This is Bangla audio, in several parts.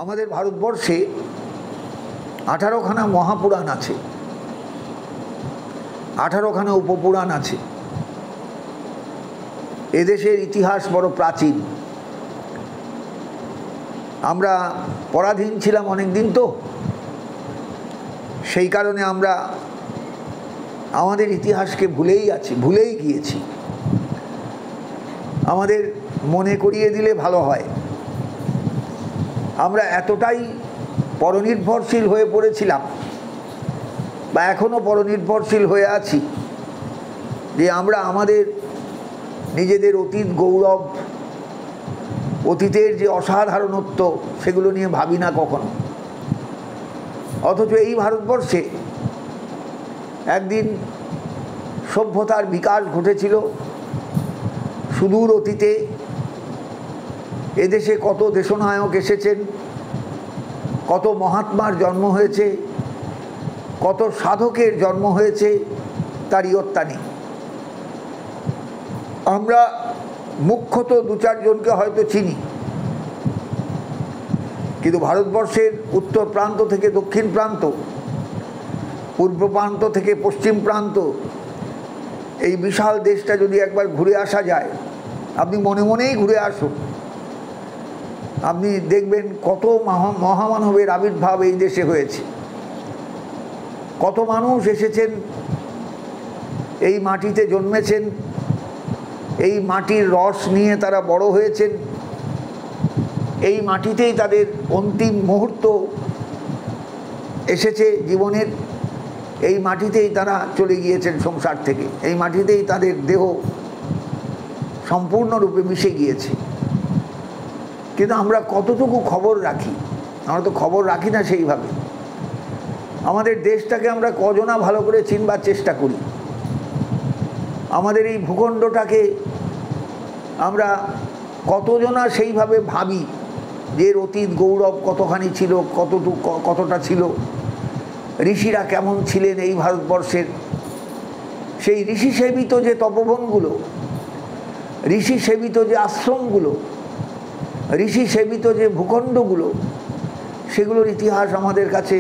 আমাদের ভারতবর্ষে 18খানা মহাপুরাণ আছে, 18খানা উপপুরাণ আছে। এদেশের ইতিহাস বড় প্রাচীন। আমরা পরাধীন ছিলাম অনেক দিন, তো সেই কারণে আমরা আমাদের ইতিহাসকে ভুলেই গিয়েছি। আমাদের মনে করিয়ে দিলে ভালো হয়। আমরা এতটাই পরনির্ভরশীল হয়ে পড়েছিলাম বা এখনো পরনির্ভরশীল হয়ে আছি যে আমরা আমাদের নিজেদের অতীত গৌরব, অতীতের যে অসাধারণত্ব, সেগুলো নিয়ে ভাবি না কখনো। অথচ এই ভারতবর্ষে একদিন সভ্যতার বিকাশ ঘটেছিল সুদূর অতীতে। এদেশে কত দেশনায়ক এসেছেন, কত মহাত্মার জন্ম হয়েছে, কত সাধকের জন্ম হয়েছে, তার ইয়ত্তা নেই। আমরা মুখ্যত 2-4 জনকে হয়তো চিনি, কিন্তু ভারতবর্ষের উত্তর প্রান্ত থেকে দক্ষিণ প্রান্ত, পূর্ব প্রান্ত থেকে পশ্চিম প্রান্ত, এই বিশাল দেশটা যদি একবার ঘুরে আসা যায়, আপনি মনে মনেই ঘুরে আসুন, আপনি দেখবেন কত মহামানবের আবির্ভাব এই দেশে হয়েছে। কত মানুষ এসেছেন, এই মাটিতে জন্মেছেন, এই মাটির রস নিয়ে তারা বড় হয়েছেন, এই মাটিতেই তাদের অন্তিম মুহূর্ত এসেছে জীবনের, এই মাটিতেই তারা চলে গিয়েছেন সংসার থেকে, এই মাটিতেই তাদের দেহ সম্পূর্ণরূপে মিশে গিয়েছে। কিন্তু আমরা কতটুকু খবর রাখি? আমরা তো খবর রাখি না সেইভাবে। আমাদের দেশটাকে আমরা কজনা ভালো করে চিনবার চেষ্টা করি? আমাদের এই ভূখণ্ডটাকে আমরা কতজনা সেইভাবে ভাবি যে এর অতীত গৌরব কতখানি ছিল, কতটা ছিল, ঋষিরা কেমন ছিলেন এই ভারতবর্ষের। সেই ঋষি সেবিত যে তপবনগুলো, ঋষি সেবিত যে আশ্রমগুলো, ঋষি সেবিত যে ভূখণ্ডগুলো, সেগুলোর ইতিহাস আমাদের কাছে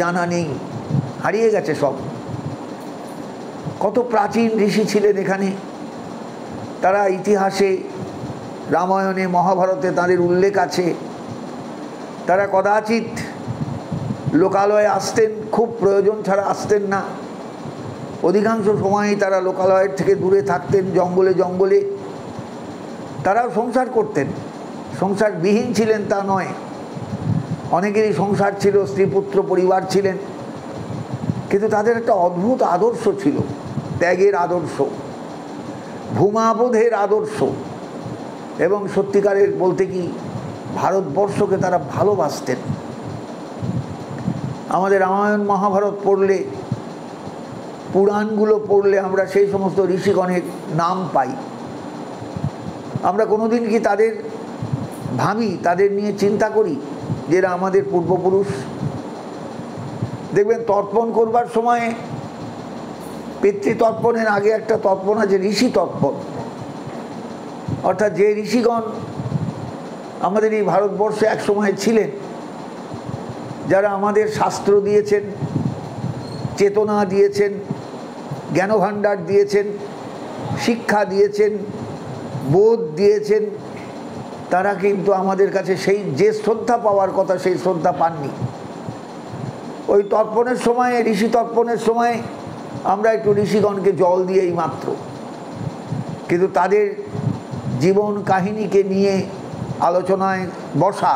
জানা নেই, হারিয়ে গেছে সব। কত প্রাচীন ঋষি ছিলেন এখানে, তারা ইতিহাসে, রামায়ণে, মহাভারতে তাদের উল্লেখ আছে। তারা কদাচিৎ লোকালয়ে আসতেন, খুব প্রয়োজন ছাড়া আসতেন না। অধিকাংশ সময়ই তারা লোকালয়ের থেকে দূরে থাকতেন, জঙ্গলে জঙ্গলে। তারাও সংসার করতেন, সংসারবিহীন ছিলেন তা নয়। অনেকেরই সংসার ছিল, স্ত্রী পুত্র পরিবার ছিলেন, কিন্তু তাদের একটা অদ্ভুত আদর্শ ছিল, ত্যাগের আদর্শ, ভূমাবোধের আদর্শ। এবং সত্যিকারের বলতে কি, ভারতবর্ষকে তারা ভালোবাসতেন। আমাদের রামায়ণ মহাভারত পড়লে, পুরাণগুলো পড়লে আমরা সেই সমস্ত ঋষিগণের নাম পাই। আমরা কোনোদিন কি তাদের ভাবি, তাদের নিয়ে চিন্তা করি যারা আমাদের পূর্বপুরুষ? দেখবেন তর্পণ করবার সময়ে, পিতৃতর্পণের আগে একটা তর্পণ আছে, ঋষি তর্পণ। অর্থাৎ যে ঋষিগণ আমাদের এই ভারতবর্ষে এক সময় ছিলেন, যারা আমাদের শাস্ত্র দিয়েছেন, চেতনা দিয়েছেন, জ্ঞানভাণ্ডার দিয়েছেন, শিক্ষা দিয়েছেন, বোধ দিয়েছেন, তারা কিন্তু আমাদের কাছে সেই যে শ্রদ্ধা পাওয়ার কথা, সেই শ্রদ্ধা পাননি। ওই তর্পণের সময়, ঋষি তর্পণের সময় আমরা একটু ঋষিগণকে জল দিয়েই মাত্র, কিন্তু তাদের জীবন কাহিনীকে নিয়ে আলোচনায় বসা,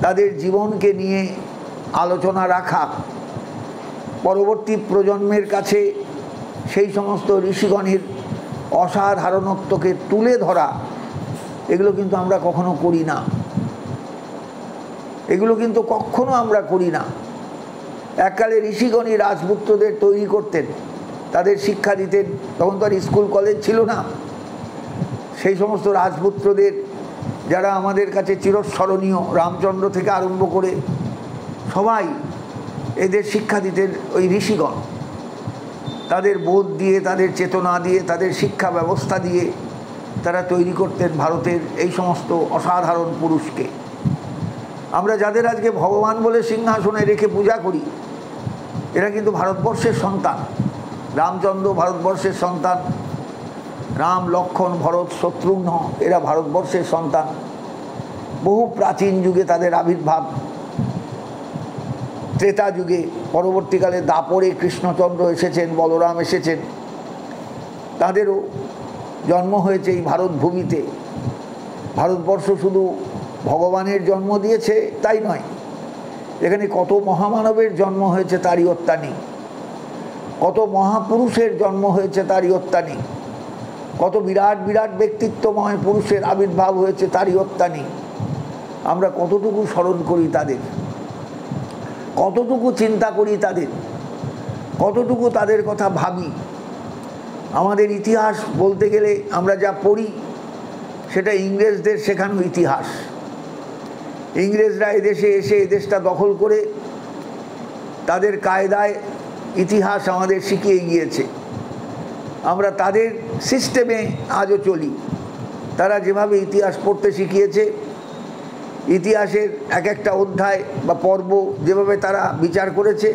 তাদের জীবনকে নিয়ে আলোচনা রাখা, পরবর্তী প্রজন্মের কাছে সেই সমস্ত ঋষিগণের অসাধারণত্বকে তুলে ধরা, এগুলো কিন্তু আমরা কখনো করি না। এগুলো কিন্তু কখনো আমরা করি না। এককালে ঋষিগণই রাজপুত্রদের তৈরি করতেন, তাদের শিক্ষা দিতেন। তখন তো আর স্কুল কলেজ ছিল না। সেই সমস্ত রাজপুত্রদের, যারা আমাদের কাছে চিরস্মরণীয়, রামচন্দ্র থেকে আরম্ভ করে সবাই, এদের শিক্ষা দিতেন ওই ঋষিগণ। তাদের বোধ দিয়ে, তাদের চেতনা দিয়ে, তাদের শিক্ষা ব্যবস্থা দিয়ে তারা তৈরি করতেন ভারতের এই সমস্ত অসাধারণ পুরুষকে। আমরা যাদের আজকে ভগবান বলে সিংহাসনে রেখে পূজা করি, এরা কিন্তু ভারতবর্ষের সন্তান। রামচন্দ্র ভারতবর্ষের সন্তান, রাম লক্ষ্মণ ভরত শত্রুঘ্ন এরা ভারতবর্ষের সন্তান। বহু প্রাচীন যুগে তাদের আবির্ভাব, ত্রেতা যুগে, পরবর্তীকালে দাপরে কৃষ্ণচন্দ্র এসেছেন, বলরাম এসেছেন, তাদেরও জন্ম হয়েছে এই ভারত ভূমিতে। ভারতবর্ষ শুধু ভগবানের জন্ম দিয়েছে তাই নয়, এখানে কত মহামানবের জন্ম হয়েছে তারই অত্যা নেই, কত মহাপুরুষের জন্ম হয়েছে তারই অত্যা নেই, কত বিরাট বিরাট ব্যক্তিত্বময় পুরুষের আবির্ভাব হয়েছে তারই অত্যা নেই। আমরা কতটুকু স্মরণ করি তাদের, কতটুকু চিন্তা করি তাদের, কতটুকু তাদের কথা ভাবি। আমাদের ইতিহাস বলতে গেলে আমরা যা পড়ি সেটা ইংরেজদের শেখানো ইতিহাস। ইংরেজরা এদেশে এসে এদেশটা দখল করে তাদের কায়দায় ইতিহাস আমাদের শিখিয়ে গিয়েছে। আমরা তাদের সিস্টেমে আজও চলি। তারা যেভাবে ইতিহাস পড়তে শিখিয়েছে, ইতিহাসের এক একটা অধ্যায় বা পর্ব যেভাবে তারা বিচার করেছে,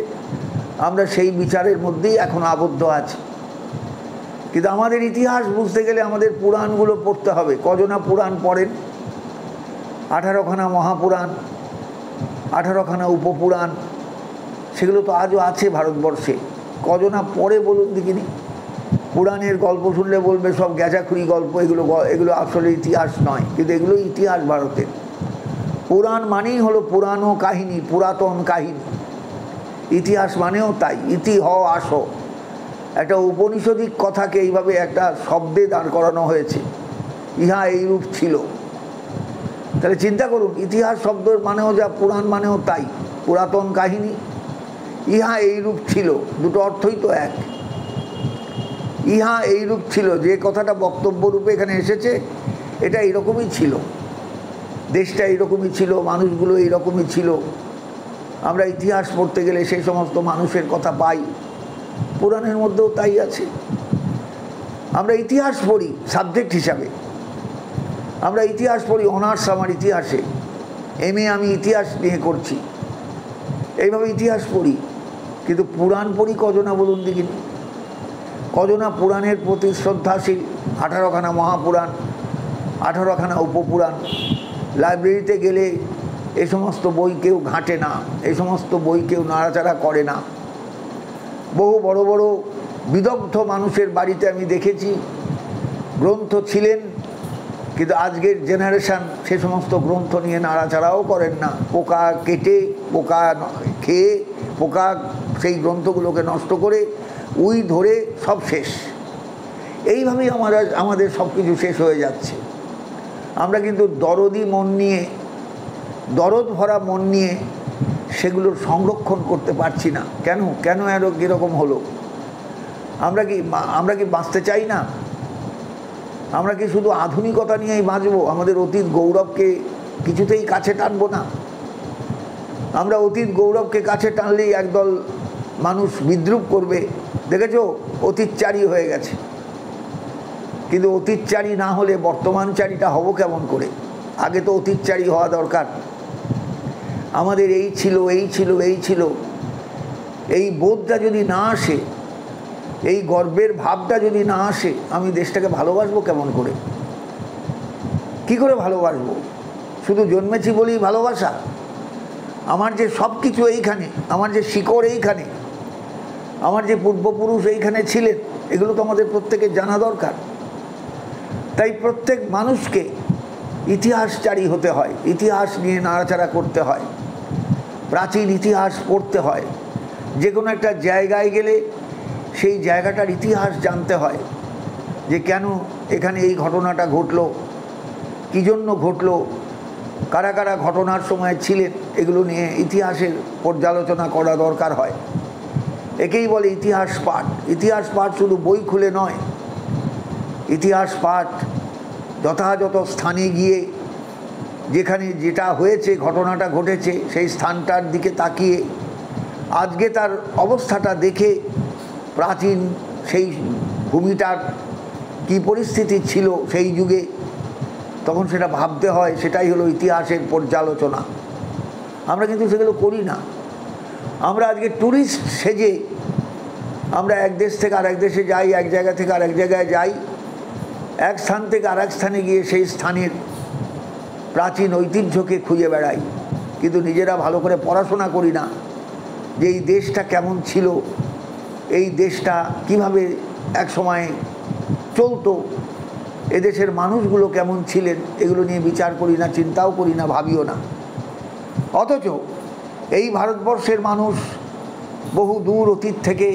আমরা সেই বিচারের মধ্যেই এখন আবদ্ধ আছি। কিন্তু আমাদের ইতিহাস বুঝতে গেলে আমাদের পুরাণগুলো পড়তে হবে। কজনা পুরাণ পড়েন? 18খানা মহাপুরাণ, 18খানা উপপুরাণ, সেগুলো তো আজও আছে ভারতবর্ষে। কজনা পড়ে বলুন দেখিনি? পুরাণের গল্প শুনলে বলবে সব গ্যাজাখুরি গল্প, এগুলো আসলে ইতিহাস নয়, কিন্তু এগুলো ইতিহাস ভারতের। পুরাণ মানেই হলো পুরানো কাহিনী, পুরাতন কাহিনী। ইতিহাস মানেও তাই, ইতি হ আস, একটা উপনিষদিক কথাকে এইভাবে একটা শব্দে দাঁড় করানো হয়েছে, ইহা এইরূপ ছিল। তাহলে চিন্তা করুন, ইতিহাস শব্দের মানেও যা, পুরাণ মানেও তাই, পুরাতন কাহিনী। ইহা এইরূপ ছিল, দুটো অর্থই তো এক। ইহা এইরূপ ছিল, যে কথাটা বক্তব্য রূপে এখানে এসেছে, এটা এইরকমই ছিল, দেশটা এইরকমই ছিল, মানুষগুলো এইরকমই ছিল। আমরা ইতিহাস পড়তে গেলে সেই সমস্ত মানুষের কথা পাই, পুরাণের মধ্যেও তাই আছে। আমরা ইতিহাস পড়ি সাবজেক্ট হিসাবে, আমরা ইতিহাস পড়ি, অনার্স আমার ইতিহাসে, MA আমি ইতিহাস নিয়ে করছি, এইভাবে ইতিহাস পড়ি। কিন্তু পুরাণ পড়ি কজনা বলুন দেখিনি? কজনা পুরাণের প্রতি শ্রদ্ধাশীল? 18খানা মহাপুরাণ, 18খানা উপপুরাণ। লাইব্রেরিতে গেলে এ সমস্ত বই কেউ ঘাঁটে না, এই সমস্ত বই কেউ নাড়াচাড়া করে না। বহু বড় বড় বিদগ্ধ মানুষের বাড়িতে আমি দেখেছি গ্রন্থ ছিলেন, কিন্তু আজকের জেনারেশান সে সমস্ত গ্রন্থ নিয়ে নাড়াচাড়াও করেন না। পোকা কেটে, পোকা খেয়ে, পোকা সেই গ্রন্থগুলোকে নষ্ট করে, উই ধরে সব শেষ। এইভাবেই আমাদের সব কিছু শেষ হয়ে যাচ্ছে। আমরা কিন্তু দরদি মন নিয়ে, দরদ ভরা মন নিয়ে সেগুলোর সংরক্ষণ করতে পারছি না। কেন কেন এরকম হলো? আমরা কি বাঁচতে চাই না? আমরা কি শুধু আধুনিকতা নিয়েই বাঁচবো? আমাদের অতীত গৌরবকে কিছুতেই কাছে টানবো না? আমরা অতীত গৌরবকে কাছে টানলেই একদল মানুষ বিদ্রুপ করবে, দেখেছো অতীতচারী হয়ে গেছে। কিন্তু অতীতচারী না হলে বর্তমানচারীটা হব কেমন করে? আগে তো অতীতচারী হওয়া দরকার। আমাদের এই ছিল, এই ছিল, এই ছিল, এই বোধটা যদি না আসে, এই গর্বের ভাবটা যদি না আসে, আমি দেশটাকে ভালোবাসবো কেমন করে? কি করে ভালোবাসবো? শুধু জন্মেছি বলেই ভালোবাসা? আমার যে সব কিছু এইখানে, আমার যে শিকড় এইখানে, আমার যে পূর্বপুরুষ এইখানে ছিলেন, এগুলো তো আমাদের প্রত্যেকের জানা দরকার। তাই প্রত্যেক মানুষকে ইতিহাসচারী হতে হয়, ইতিহাস নিয়ে নাড়াচাড়া করতে হয়, প্রাচীন ইতিহাস পড়তে হয়। যে কোনো একটা জায়গায় গেলে সেই জায়গাটার ইতিহাস জানতে হয়, যে কেন এখানে এই ঘটনাটা ঘটলো, কী জন্য ঘটলো, কারা কারা ঘটনার সময় ছিলেন, এগুলো নিয়ে ইতিহাসের পর্যালোচনা করা দরকার হয়। একেই বলে ইতিহাস পাঠ। ইতিহাস পাঠ শুধু বই খুলে নয়, ইতিহাস পাঠ যথাযথ স্থানে গিয়ে, যেখানে যেটা হয়েছে, ঘটনাটা ঘটেছে, সেই স্থানটার দিকে তাকিয়ে আজকে তার অবস্থাটা দেখে, প্রাচীন সেই ভূমিটার কি পরিস্থিতি ছিল সেই যুগে, তখন সেটা ভাবতে হয়। সেটাই হলো ইতিহাসের পর্যালোচনা। আমরা কিন্তু সেগুলো করি না। আমরা আজকে ট্যুরিস্ট সেজে আমরা এক দেশ থেকে আরেক দেশে যাই, এক জায়গা থেকে আরেক জায়গায় যাই, এক স্থান থেকে আরেক স্থানে গিয়ে সেই স্থানের প্রাচীন ঐতিহ্যকে খুঁজে বেড়াই, কিন্তু নিজেরা ভালো করে পড়াশোনা করি না যে এই দেশটা কেমন ছিল, এই দেশটা কিভাবে এক সময় চলতো, এদেশের মানুষগুলো কেমন ছিলেন, এগুলো নিয়ে বিচার করি না, চিন্তাও করি না, ভাবিও না। অথচ এই ভারতবর্ষের মানুষ বহু দূর অতীত থেকে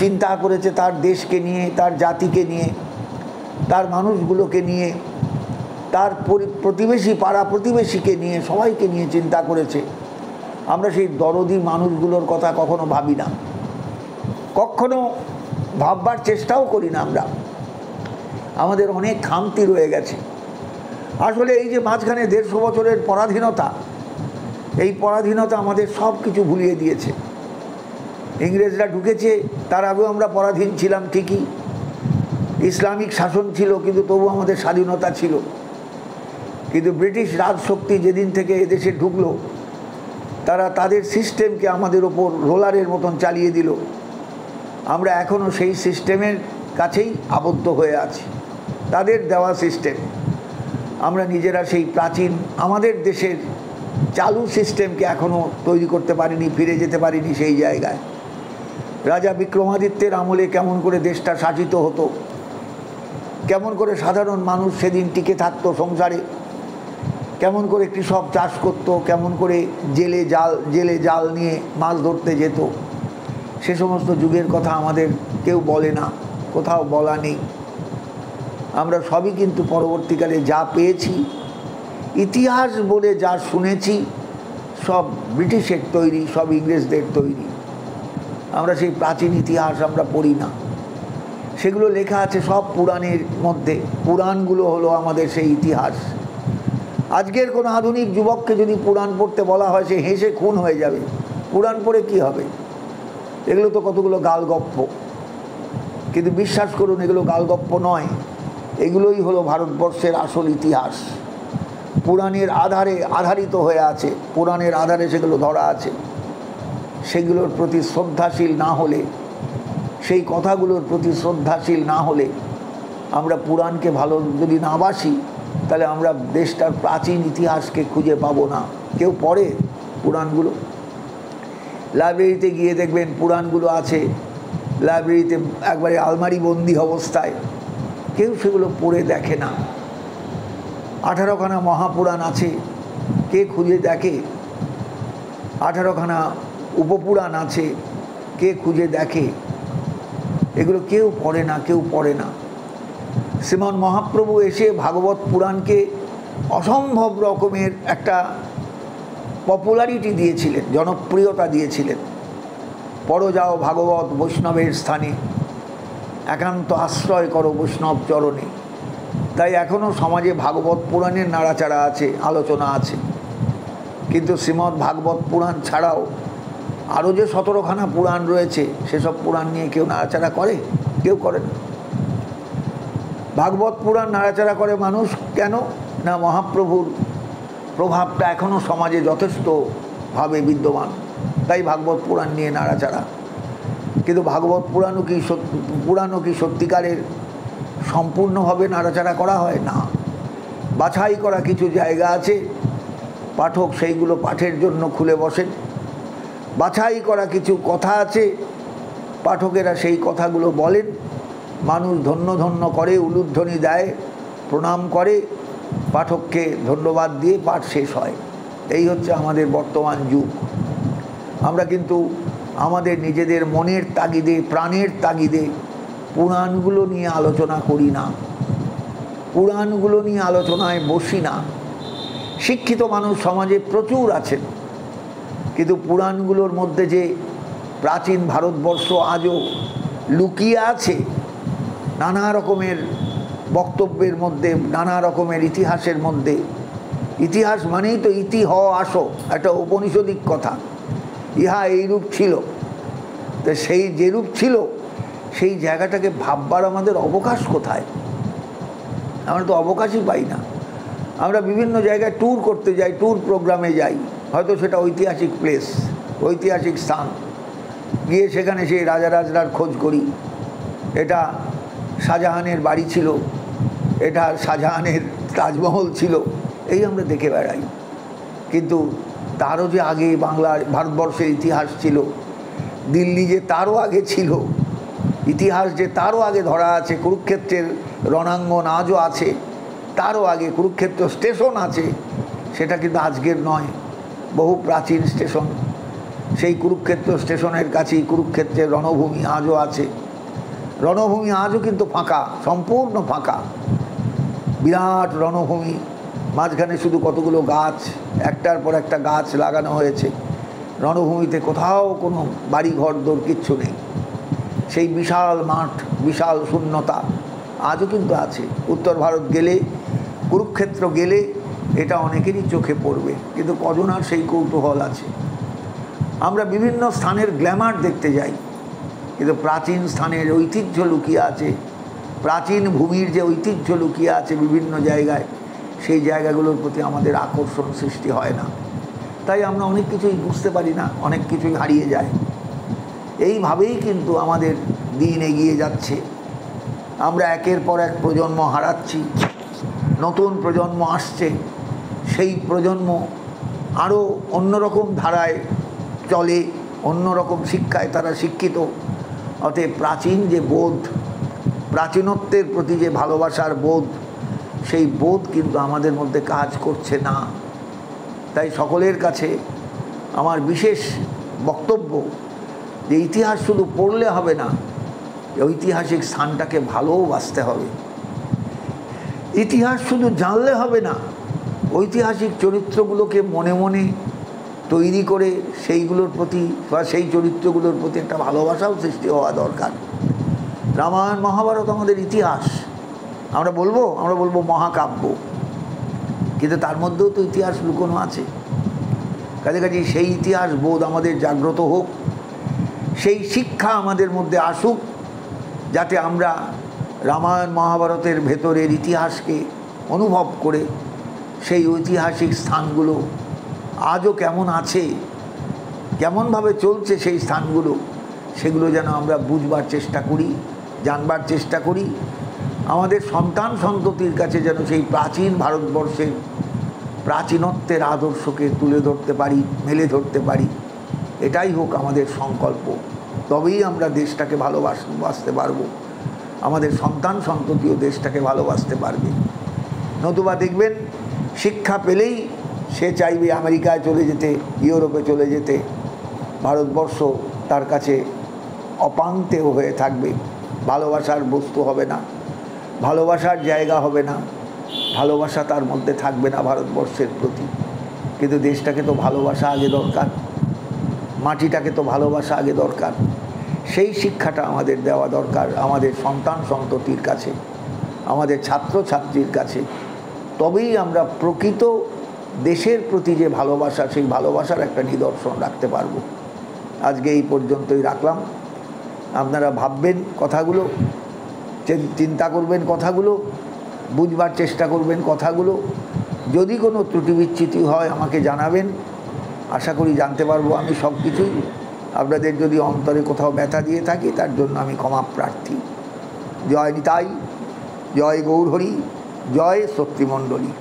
চিন্তা করেছে তার দেশকে নিয়ে, তার জাতিকে নিয়ে, তার মানুষগুলোকে নিয়ে, তার প্রতিবেশী পাড়া প্রতিবেশীকে নিয়ে, সবাইকে নিয়ে চিন্তা করেছে। আমরা সেই দরদি মানুষগুলোর কথা কখনো ভাবি না, কখনো ভাববার চেষ্টাও করি না। আমাদের অনেক খামতি রয়ে গেছে। আসলে এই যে মাঝখানে 150 বছরের পরাধীনতা, এই পরাধীনতা আমাদের সব কিছু ভুলিয়ে দিয়েছে। ইংরেজরা ঢুকেছে, তার আগেও আমরা পরাধীন ছিলাম ঠিকই, ইসলামিক শাসন ছিল, কিন্তু তবু আমাদের স্বাধীনতা ছিল। কিন্তু ব্রিটিশ রাজশক্তি যেদিন থেকে এদেশে ঢুকলো, তারা তাদের সিস্টেমকে আমাদের ওপর রোলারের মতন চালিয়ে দিল। আমরা এখনও সেই সিস্টেমের কাছেই আবদ্ধ হয়ে আছি, তাদের দেওয়া সিস্টেম। আমরা নিজেরা সেই প্রাচীন আমাদের দেশের চালু সিস্টেমকে এখনও তৈরি করতে পারিনি, ফিরে যেতে পারিনি সেই জায়গায়। রাজা বিক্রমাদিত্যের আমলে কেমন করে দেশটা শাসিত হতো, কেমন করে সাধারণ মানুষ সেদিন টিকে থাকতো সংসারে, কেমন করে কৃষক চাষ করত, কেমন করে জেলে জাল নিয়ে মাছ ধরতে যেত, সে সমস্ত যুগের কথা আমাদের কেউ বলে না, কোথাও বলা নেই। আমরা সবই কিন্তু পরবর্তীকালে যা পেয়েছি, ইতিহাস বলে যা শুনেছি, সব ব্রিটিশের তৈরি, সব ইংরেজদের তৈরি। আমরা সেই প্রাচীন ইতিহাস আমরা পড়ি না। সেগুলো লেখা আছে সব পুরাণের মধ্যে। পুরাণগুলো হলো আমাদের সেই ইতিহাস। আজকের কোনো আধুনিক যুবককে যদি পুরাণ পড়তে বলা হয়, সে হেসে খুন হয়ে যাবে। পুরাণ পড়ে কি হবে? এগুলো তো কতগুলো গালগপ্প। কিন্তু বিশ্বাস করুন, এগুলো গালগপ্প নয়, এগুলোই হলো ভারতবর্ষের আসল ইতিহাস। পুরাণের আধারে আধারিত হয়ে আছে, পুরাণের আধারে সেগুলো ধরা আছে। সেগুলোর প্রতি শ্রদ্ধাশীল না হলে, সেই কথাগুলোর প্রতি শ্রদ্ধাশীল না হলে, আমরা পুরাণকে ভালো যদি না বাসি, তাহলে আমরা দেশটার প্রাচীন ইতিহাসকে খুঁজে পাবো না। কেউ পড়ে পুরাণগুলো? লাইব্রেরিতে গিয়ে দেখবেন পুরাণগুলো আছে, লাইব্রেরিতে একবারে আলমারি বন্দি অবস্থায়, কেউ সেগুলো পড়ে দেখে না। 18খানা মহাপুরাণ আছে, কে খুঁজে দেখে? 18খানা উপপুরাণ আছে, কে খুঁজে দেখে? এগুলো কেউ পড়ে না, কেউ পড়ে না। শ্রীমন মহাপ্রভু এসে ভাগবত পুরাণকে অসম্ভব রকমের একটা পপুলারিটি দিয়েছিলেন, জনপ্রিয়তা দিয়েছিলেন। পড়ো যাও ভাগবত বৈষ্ণবের স্থানে, একান্ত আশ্রয় করো বৈষ্ণব চরণে। তাই এখনও সমাজে ভাগবত পুরাণের নাড়াচাড়া আছে, আলোচনা আছে। কিন্তু শ্রীমদ্ ভাগবত পুরাণ ছাড়াও আরও যে 17খানা পুরাণ রয়েছে, সেসব পুরাণ নিয়ে কেউ নাড়াচাড়া করে? কেউ করে না। ভাগবত পুরাণ নাড়াচাড়া করে মানুষ কেন? না, মহাপ্রভুর প্রভাবটা এখনও সমাজে যথেষ্টভাবে বিদ্যমান, তাই ভাগবত পুরাণ নিয়ে নাড়াচাড়া। কিন্তু ভাগবত পুরাণও কি সত্যিকারের সম্পূর্ণভাবে নাড়াচাড়া করা হয়? না। বাছাই করা কিছু জায়গা আছে, পাঠক সেইগুলো পাঠের জন্য খুলে বসেন। বাছাই করা কিছু কথা আছে, পাঠকেরা সেই কথাগুলো বলেন, মানুষ ধন্য ধন্য করে, উলুধ্বনি দেয়, প্রণাম করে, পাঠককে ধন্যবাদ দিয়ে পাঠ শেষ হয়। এই হচ্ছে আমাদের বর্তমান যুগ। আমরা কিন্তু আমাদের নিজেদের মনের তাগিদে, প্রাণের তাগিদে পুরাণগুলো নিয়ে আলোচনা করি না, পুরাণগুলো নিয়ে আলোচনায় বসি না। শিক্ষিত মানুষ সমাজে প্রচুর আছেন, কিন্তু পুরাণগুলোর মধ্যে যে প্রাচীন ভারতবর্ষ আজও লুকিয়ে আছে, নানা রকমের বক্তব্যের মধ্যে, নানা রকমের ইতিহাসের মধ্যে। ইতিহাস মানেই তো ইতি হ আসো, একটা ঔপনিষদিক কথা। ইহা এইরূপ ছিল, তো সেই যেরূপ ছিল সেই জায়গাটাকে ভাববার আমাদের অবকাশ কোথায়? আমরা তো অবকাশই পাই না। আমরা বিভিন্ন জায়গায় ট্যুর করতে যাই, ট্যুর প্রোগ্রামে যাই, হয়তো সেটা ঐতিহাসিক প্লেস, ঐতিহাসিক স্থান, গিয়ে সেখানে সেই রাজারাজরার খোঁজ করি, এটা শাহজাহানের বাড়ি ছিল, এটা শাহজাহানের তাজমহল ছিল, এই আমরা দেখে বেড়াই। কিন্তু তারও যে আগে বাংলার ভারতবর্ষের ইতিহাস ছিল, দিল্লি যে তারও আগে ছিল, ইতিহাস যে তারও আগে ধরা আছে, কুরুক্ষেত্রের রণাঙ্গন আজও আছে, তারও আগে কুরুক্ষেত্র স্টেশন আছে, সেটা কিন্তু আজকের নয়, বহু প্রাচীন স্টেশন। সেই কুরুক্ষেত্র স্টেশনের কাছেই কুরুক্ষেত্রের রণভূমি আজও আছে। রণভূমি আজও কিন্তু ফাঁকা, সম্পূর্ণ ফাঁকা, বিরাট রণভূমি, মাঝখানে শুধু কতগুলো গাছ, একটার পর একটা গাছ লাগানো হয়েছে। রণভূমিতে কোথাও কোনো বাড়ি ঘর দৌড় কিচ্ছু নেই। সেই বিশাল মাঠ, বিশাল শূন্যতা আজও কিন্তু আছে। উত্তর ভারত গেলে, কুরুক্ষেত্র গেলে এটা অনেকেরই চোখে পড়বে, কিন্তু কজনার সেই কৌতূহল আছে। আমরা বিভিন্ন স্থানের গ্ল্যামার দেখতে যাই, কিন্তু প্রাচীন স্থানের ঐতিহ্য লুকিয়ে আছে, প্রাচীন ভূমির যে ঐতিহ্য লুকিয়ে আছে বিভিন্ন জায়গায়, সেই জায়গাগুলোর প্রতি আমাদের আকর্ষণ সৃষ্টি হয় না। তাই আমরা অনেক কিছুই বুঝতে পারি না, অনেক কিছুই হারিয়ে যায়। এইভাবেই কিন্তু আমাদের দিন এগিয়ে যাচ্ছে। আমরা একের পর এক প্রজন্ম হারাচ্ছি, নতুন প্রজন্ম আসছে, সেই প্রজন্ম আরও অন্যরকম ধারায় চলে, অন্যরকম শিক্ষায় তারা শিক্ষিত। অতএব প্রাচীন যে বোধ, প্রাচীনত্বের প্রতি যে ভালোবাসার বোধ, সেই বোধ কিন্তু আমাদের মধ্যে কাজ করছে না। তাই সকলের কাছে আমার বিশেষ বক্তব্য যে ইতিহাস শুধু পড়লে হবে না, ঐতিহাসিক স্থানটাকে ভালোবাসতে হবে। ইতিহাস শুধু জানলে হবে না, ঐতিহাসিক চরিত্রগুলোকে মনে মনে তৈরি করে সেইগুলোর প্রতি বা সেই চরিত্রগুলোর প্রতি একটা ভালোবাসাও সৃষ্টি হওয়া দরকার। রামায়ণ মহাভারত আমাদের ইতিহাস, আমরা বলবো মহাকাব্য, কিন্তু তার মধ্যেও তো ইতিহাস লুকোনো আছে। কাছাকাছি সেই ইতিহাস বোধ আমাদের জাগ্রত হোক, সেই শিক্ষা আমাদের মধ্যে আসুক, যাতে আমরা রামায়ণ মহাভারতের ভেতরের ইতিহাসকে অনুভব করে সেই ঐতিহাসিক স্থানগুলো আজও কেমন আছে, কেমনভাবে চলছে সেই স্থানগুলো, সেগুলো যেন আমরা বুঝবার চেষ্টা করি, জানবার চেষ্টা করি। আমাদের সন্তান সন্ততির কাছে যেন সেই প্রাচীন ভারতবর্ষের প্রাচীনত্বের আদর্শকে তুলে ধরতে পারি, মেলে ধরতে পারি। এটাই হোক আমাদের সংকল্প, তবেই আমরা দেশটাকে ভালোবাসতে পারবো, আমাদের সন্তান সন্ততিও দেশটাকে ভালোবাসতে পারবে। নতুবা দেখবেন শিক্ষা পেলেই সে চাইবে আমেরিকায় চলে যেতে, ইউরোপে চলে যেতে, ভারতবর্ষ তার কাছে অপান্তেয় হয়ে থাকবে, ভালোবাসার বস্তু হবে না, ভালোবাসার জায়গা হবে না, ভালোবাসা তার মধ্যে থাকবে না ভারতবর্ষের প্রতি। কিন্তু দেশটাকে তো ভালোবাসা আগে দরকার, মাটিটাকে তো ভালোবাসা আগে দরকার। সেই শিক্ষাটা আমাদের দেওয়া দরকার আমাদের সন্তান সন্ততির কাছে, আমাদের ছাত্রছাত্রীর কাছে। তবেই আমরা প্রকৃত দেশের প্রতি যে ভালোবাসা, সেই ভালোবাসার একটা নিদর্শন রাখতে পারব। আজকে এই পর্যন্তই রাখলাম। আপনারা ভাববেন কথাগুলো, চিন্তা করবেন কথাগুলো, বুঝবার চেষ্টা করবেন কথাগুলো। যদি কোনো ত্রুটি বিচ্যুতি হয় আমাকে জানাবেন, আশা করি জানতে পারবো আমি সব কিছুই। আপনাদের যদি অন্তরে কোথাও ব্যথা দিয়ে থাকি তার জন্য আমি ক্ষমা প্রার্থী। জয় নিতাই, জয় গৌরহরি, জয় শক্তিমণ্ডলী।